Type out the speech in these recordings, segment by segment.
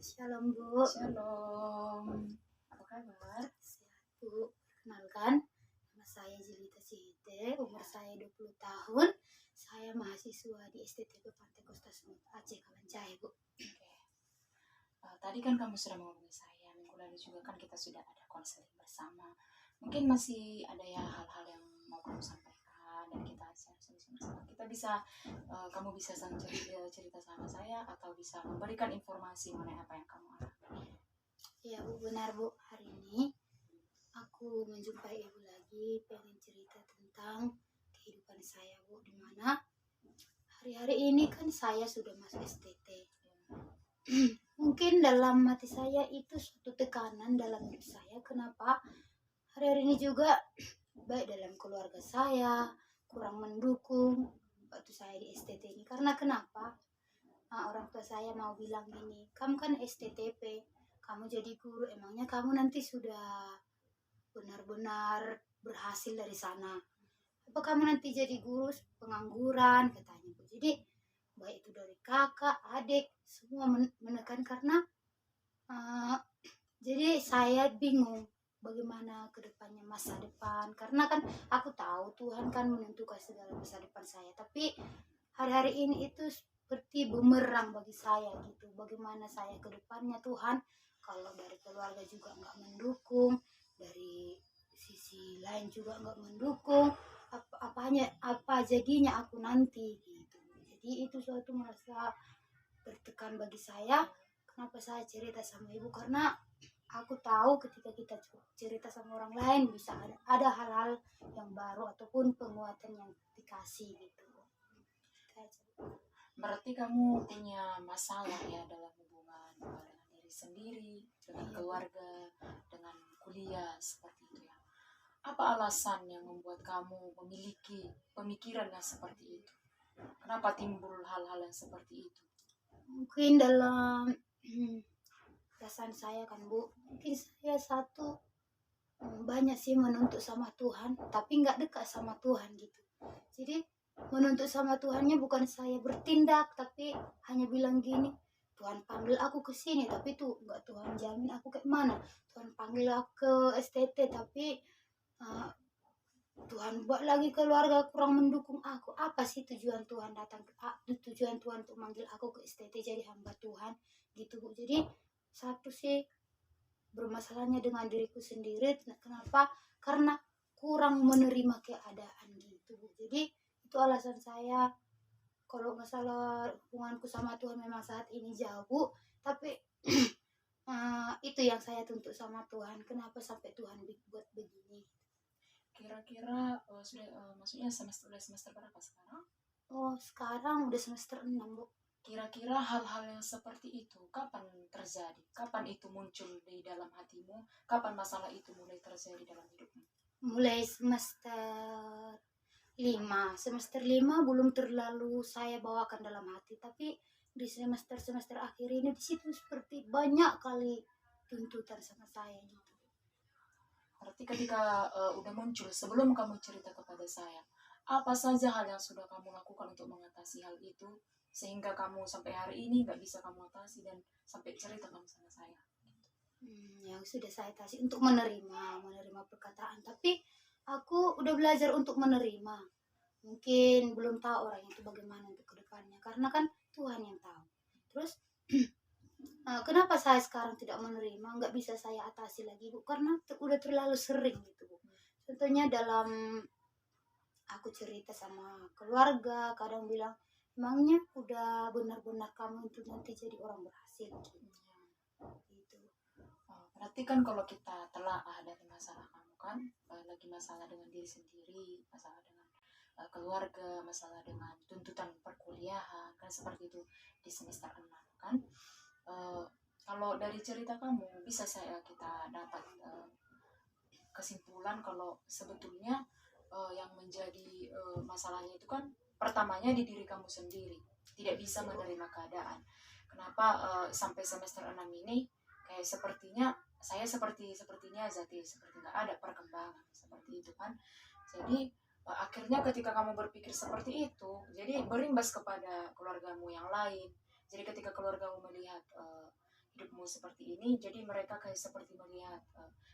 Shalom Bu. Shalom. Apa kabar? Sehat Bu. Perkenalkan, nama saya Jelita Sihite, umur saya 20 tahun. Saya mahasiswa di STTP Pantai Kosta Smut Aceh Kalancahe Bu. Tadi kan kamu sudah menghubungi saya, minggu lalu juga kan kita sudah ada konseling bersama. Mungkin masih ada ya hal-hal yang mau kamu sampaikan dan kita solusi bersama. Kita bisa, kamu bisa cerita sama saya atau bisa memberikan informasi mengenai apa yang kamu alami. Ya Bu, benar Bu. Hari ini aku menjumpai Ibu lagi, pengen cerita tentang kehidupan saya Bu, dimana hari-hari ini kan saya sudah masuk STT. Mungkin dalam hati saya itu suatu tekanan dalam hidup saya. Kenapa hari-hari ini juga baik dalam keluarga saya kurang mendukung waktu saya di STT ini. Karena kenapa? Orang tua saya mau bilang gini, kamu kan STTP, kamu jadi guru, emangnya kamu nanti sudah benar-benar berhasil dari sana? Apa kamu nanti jadi guru pengangguran, katanya Bu. Jadi baik itu dari kakak, adik, semua menekan karena jadi saya bingung bagaimana ke depannya masa depan. Karena kan aku tahu Tuhan kan menentukan segala masa depan saya. Tapi hari-hari ini itu seperti bumerang bagi saya gitu. Bagaimana saya ke depannya Tuhan, kalau dari keluarga juga nggak mendukung, dari sisi lain juga nggak mendukung, apa jadinya aku nanti gitu. Jadi itu suatu merasa tertekan bagi saya. Kenapa saya cerita sama ibu, karena aku tahu ketika kita cerita sama orang lain bisa ada hal-hal yang baru ataupun penguatan yang dikasih gitu. Berarti kamu punya masalah ya dalam hubungan dengan diri sendiri, dengan keluarga, dengan kuliah, seperti itu ya. Apa alasan yang membuat kamu memiliki pemikiran yang seperti itu? Kenapa timbul hal-hal yang seperti itu? Mungkin dalam perasaan saya kan Bu, mungkin saya banyak sih menuntut sama Tuhan, tapi nggak dekat sama Tuhan gitu. Jadi menuntut sama Tuhannya bukan saya bertindak, tapi hanya bilang gini, Tuhan panggil aku ke sini, tapi tuh nggak Tuhan jamin aku kayak mana. Tuhan panggil aku ke STT, tapi Tuhan buat lagi keluarga kurang mendukung aku. Apa sih tujuan Tuhan tujuan Tuhan untuk manggil aku ke STT jadi hamba Tuhan gitu Bu. Jadi satu sih bermasalahnya dengan diriku sendiri. Kenapa? Karena kurang menerima keadaan gitu Bu. Jadi itu alasan saya. Kalau masalah hubunganku sama Tuhan memang saat ini jauh Bu, tapi itu yang saya tuntut sama Tuhan. Kenapa sampai Tuhan buat begini? Kira-kira maksudnya udah semester berapa sekarang? Oh, sekarang udah semester 6 Bu. Kira-kira hal-hal yang seperti itu kapan terjadi? Kapan itu muncul di dalam hatimu? Kapan masalah itu mulai terjadi dalam hidupmu? Mulai semester 5. Semester 5 belum terlalu saya bawakan dalam hati, tapi di semester akhir ini di situ seperti banyak kali tuntutan sama saya gitu. Berarti ketika udah muncul, sebelum kamu cerita kepada saya, apa saja hal yang sudah kamu lakukan untuk mengatasi hal itu, sehingga kamu sampai hari ini nggak bisa kamu atasi dan sampai cerita kamu sama saya? Yang sudah saya atasi untuk menerima perkataan, tapi aku udah belajar untuk menerima. Mungkin belum tahu orang itu bagaimana untuk kedepannya, karena kan Tuhan yang tahu. Terus kenapa saya sekarang tidak menerima, nggak bisa saya atasi lagi Bu, karena udah terlalu sering gitu Bu. Contohnya dalam aku cerita sama keluarga, kadang bilang, emangnya udah benar-benar kamu itu nanti jadi orang berhasil gitu. Berarti kan kalau kita telaah dari masalah kamu kan, lagi masalah dengan diri sendiri, masalah dengan keluarga, masalah dengan tuntutan perkuliahan, kan seperti itu di semester 6 kan. Kalau dari cerita kamu bisa kita dapat kesimpulan kalau sebetulnya yang menjadi masalahnya itu kan pertamanya di diri kamu sendiri, tidak bisa menerima keadaan. Kenapa sampai semester 6 ini kayak sepertinya Zati seperti nggak ada perkembangan seperti itu kan. Jadi akhirnya ketika kamu berpikir seperti itu, jadi berimbas kepada keluargamu yang lain. Jadi ketika keluargamu melihat hidupmu seperti ini, jadi mereka kayak seperti melihat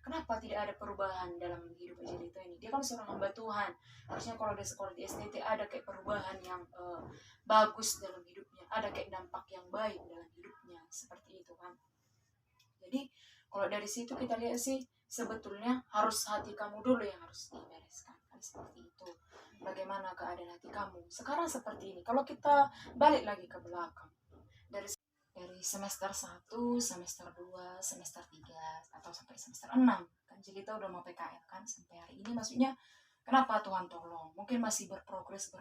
kenapa tidak ada perubahan dalam hidup Jelita ini. Dia kan seorang hamba Tuhan, harusnya kalau dia sekolah di STT ada kayak perubahan yang bagus dalam hidupnya, ada kayak dampak yang baik dalam hidupnya, seperti itu kan. Jadi kalau dari situ kita lihat sih, sebetulnya harus hati kamu dulu yang harus dibereskan kan, seperti itu. Bagaimana keadaan hati kamu sekarang seperti ini. Kalau kita balik lagi ke belakang, dari semester 1, semester 2, semester 3, atau sampai semester 6 kan Jelita udah mau PKL kan sampai hari ini. Maksudnya kenapa Tuhan tolong, mungkin masih berprogres.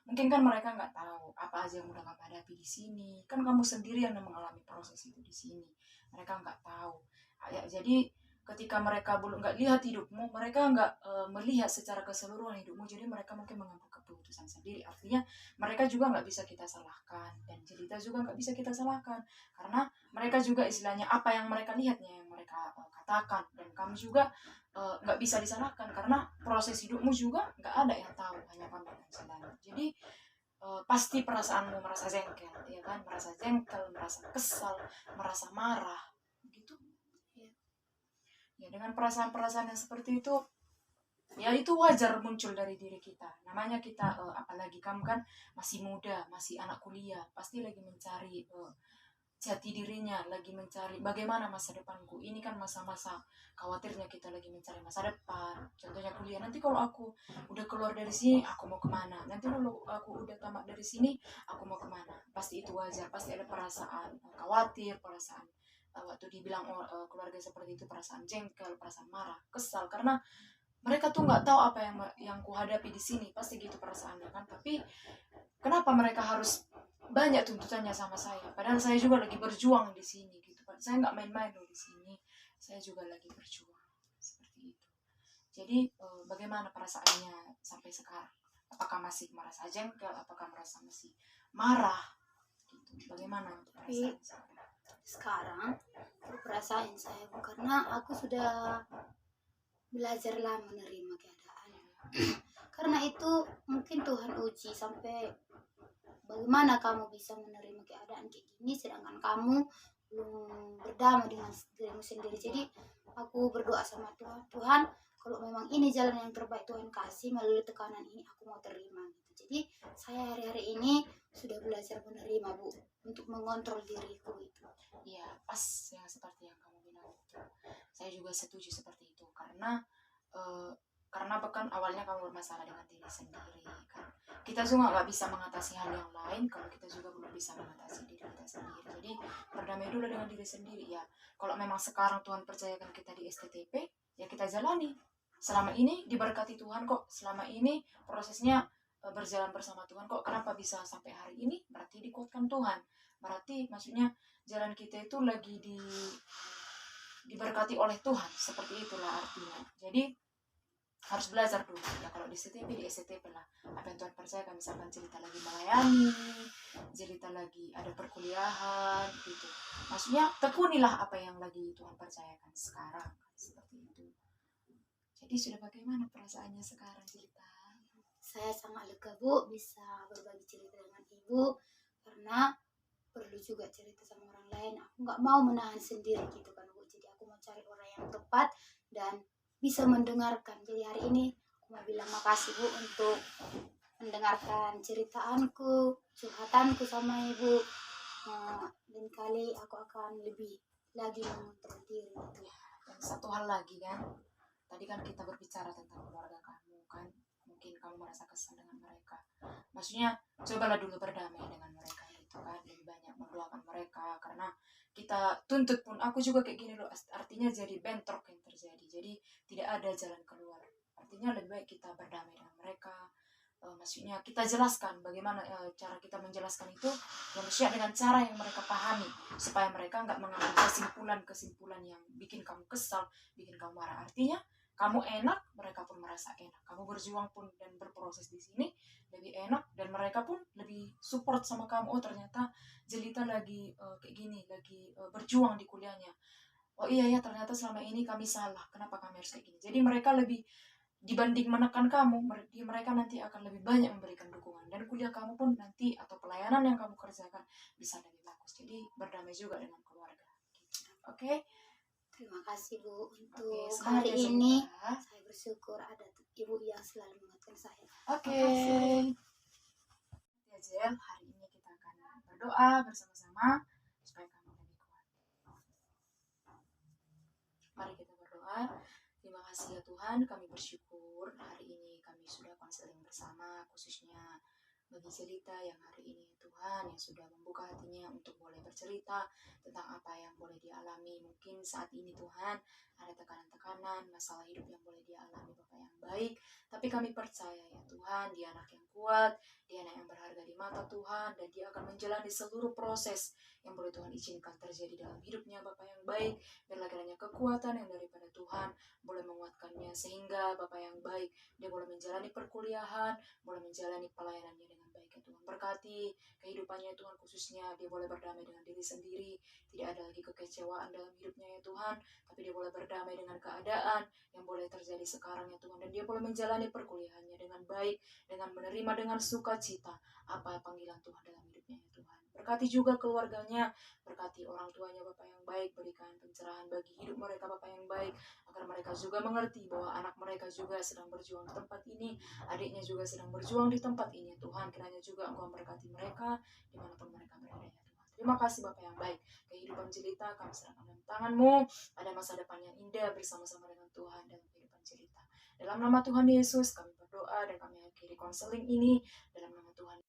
Mungkin kan mereka nggak tahu apa aja yang udah kamu hadapi di sini, kan kamu sendiri yang mengalami proses itu di sini, mereka nggak tahu ya. Jadi ketika mereka belum nggak lihat hidupmu, mereka nggak melihat secara keseluruhan hidupmu, jadi mereka mungkin mengambil keputusan sendiri. Artinya mereka juga nggak bisa kita salahkan, dan Jelita juga nggak bisa kita salahkan, karena mereka juga istilahnya apa yang mereka lihatnya yang mereka katakan, dan kamu juga nggak bisa disalahkan karena proses hidupmu juga nggak ada yang tahu, hanya kami yang sedang. Jadi pasti perasaanmu merasa jengkel, ya kan, merasa jengkel, merasa kesal, merasa marah gitu ya. Dengan perasaan-perasaan yang seperti itu, ya itu wajar muncul dari diri kita. Namanya kita apalagi kamu kan masih muda, masih anak kuliah, pasti lagi mencari jati dirinya, lagi mencari bagaimana masa depanku. Ini kan masa-masa khawatirnya kita lagi mencari masa depan. Contohnya kuliah, nanti kalau aku udah keluar dari sini aku mau kemana, nanti kalau aku udah tamat dari sini aku mau kemana. Pasti itu wajar, pasti ada perasaan khawatir, perasaan waktu dibilang keluarga seperti itu, perasaan jengkel, perasaan marah, kesal, karena mereka tuh nggak tahu apa yang kuhadapi di sini. Pasti gitu perasaannya kan. Tapi kenapa mereka harus banyak tuntutannya sama saya, padahal saya juga lagi berjuang di sini gitu kan. Saya nggak main-main loh di sini, saya juga lagi berjuang, seperti itu. Jadi bagaimana perasaannya sampai sekarang? Apakah masih merasa jengkel, apakah merasa masih marah gitu? Bagaimana perasaan sekarang perasaan saya, karena aku sudah belajarlah menerima keadaan. Karena itu mungkin Tuhan uji sampai bagaimana kamu bisa menerima keadaan kayak gini sedangkan kamu belum berdamai dengan dirimu sendiri. Jadi aku berdoa sama Tuhan, Tuhan kalau memang ini jalan yang terbaik Tuhan kasih melalui tekanan ini, aku mau terima gitu. Jadi saya hari-hari ini sudah belajar menerima, Bu, untuk mengontrol diriku itu. Iya, pas yang seperti yang kamu bilang itu. Saya juga setuju seperti itu, karena bahkan awalnya kamu bermasalah dengan diri sendiri kan. Kita juga nggak bisa mengatasi hal yang lain kalau kita juga belum bisa mengatasi diri kita sendiri. Jadi berdamai dulu dengan diri sendiri ya. Kalau memang sekarang Tuhan percayakan kita di STTP, ya kita jalani. Selama ini diberkati Tuhan kok. Selama ini prosesnya berjalan bersama Tuhan kok. Kenapa bisa sampai hari ini? Berarti dikuatkan Tuhan. Berarti maksudnya jalan kita itu lagi diberkati oleh Tuhan. Seperti itulah artinya. Jadi harus belajar dulu ya. Kalau di STTP, di STTP lah apa yang Tuhan percayakan. Misalkan cerita lagi melayani, cerita lagi ada perkuliahan gitu, maksudnya tekunilah apa yang lagi Tuhan percayakan sekarang, seperti itu. Jadi sudah bagaimana perasaannya sekarang, cerita? Saya sangat lega, Bu, bisa berbagi cerita dengan Ibu, karena perlu juga cerita sama orang lain. Aku nggak mau menahan sendiri gitu kan, Bu. Jadi aku mau cari orang yang tepat dan bisa mendengarkan. Jadi hari ini aku mau bilang makasih, Bu, untuk mendengarkan ceritaanku, curhatanku sama Ibu. Dan kali aku akan lebih lagi mengontrol diri itu. Dan satu hal lagi kan, tadi kan kita berbicara tentang keluarga kamu kan, mungkin kamu merasa kesal dengan mereka. Maksudnya cobalah dulu berdamai dengan mereka gitu kan, lebih banyak mendoakan mereka, karena kita tuntut pun aku juga kayak gini loh, artinya jadi bentrok yang terjadi, jadi tidak ada jalan keluar. Artinya lebih baik kita berdamai dengan mereka. Maksudnya kita jelaskan bagaimana cara kita menjelaskan itu, yang maksudnya dengan cara yang mereka pahami, supaya mereka nggak mengambil kesimpulan yang bikin kamu kesal, bikin kamu marah. Artinya kamu enak, mereka pun merasa enak. Kamu berjuang pun dan berproses di sini lebih enak, dan mereka pun lebih support sama kamu. Oh ternyata Jelita lagi kayak gini, lagi berjuang di kuliahnya. Oh iya ya, ternyata selama ini kami salah. Kenapa kami harus kayak gini? Jadi mereka lebih dibanding menekan kamu, mereka nanti akan lebih banyak memberikan dukungan, dan kuliah kamu pun nanti atau pelayanan yang kamu kerjakan bisa lebih bagus. Jadi berdamai juga dengan keluarga. Oke. Terima kasih Bu Oke, untuk semangat hari ya ini. Zelita. Saya bersyukur ada ibu yang selalu mengingatkan saya. Oke. Makasih. Ya Zel, hari ini kita akan berdoa bersama-sama supaya kamu lebih kuat. Mari kita berdoa. Terima kasih ya Tuhan, kami bersyukur hari ini kami sudah konseling bersama, khususnya bagi Zelita yang hari ini Tuhan yang sudah membuka hatinya untuk boleh bercerita tentang apa yang boleh dialami. Mungkin saat ini Tuhan ada tekanan-tekanan, masalah hidup yang boleh dia alami Bapak yang baik. Tapi kami percaya ya Tuhan, dia anak yang kuat, dia anak yang berharga di mata Tuhan, dan dia akan menjalani seluruh proses yang boleh Tuhan izinkan terjadi dalam hidupnya Bapak yang baik. Biarlah kiranya kekuatan yang daripada Tuhan boleh menguatkannya, sehingga Bapak yang baik, dia boleh menjalani perkuliahan, boleh menjalani pelayanannya dengan baik ya Tuhan. Berkati kehidupannya Tuhan, khususnya dia boleh berdamai dengan diri sendiri, tidak ada lagi kekecewaan dalam hidupnya ya Tuhan, tapi dia boleh berdamai dengan keadaan yang boleh terjadi sekarang ya Tuhan, dan dia boleh menjalani perkuliahannya dengan baik, dengan menerima dengan sukacita apa panggilan Tuhan dalam hidupnya ya Tuhan. Berkati juga keluarganya, berkati orang tuanya Bapak yang baik, berikan pencerahan bagi hidup mereka Bapak yang baik, agar mereka juga mengerti bahwa anak mereka juga sedang berjuang di tempat ini, adiknya juga sedang berjuang di tempat ini Tuhan. Kiranya juga Engkau memberkati mereka dimanapun mereka berada ya Tuhan. Terima kasih Bapak yang baik. Kehidupan Jelita kami serahkan dalam tangan-Mu. Ada masa depan yang indah bersama-sama dengan Tuhan dalam kehidupan Jelita. Dalam nama Tuhan Yesus kami berdoa dan kami akhiri konseling ini dalam nama Tuhan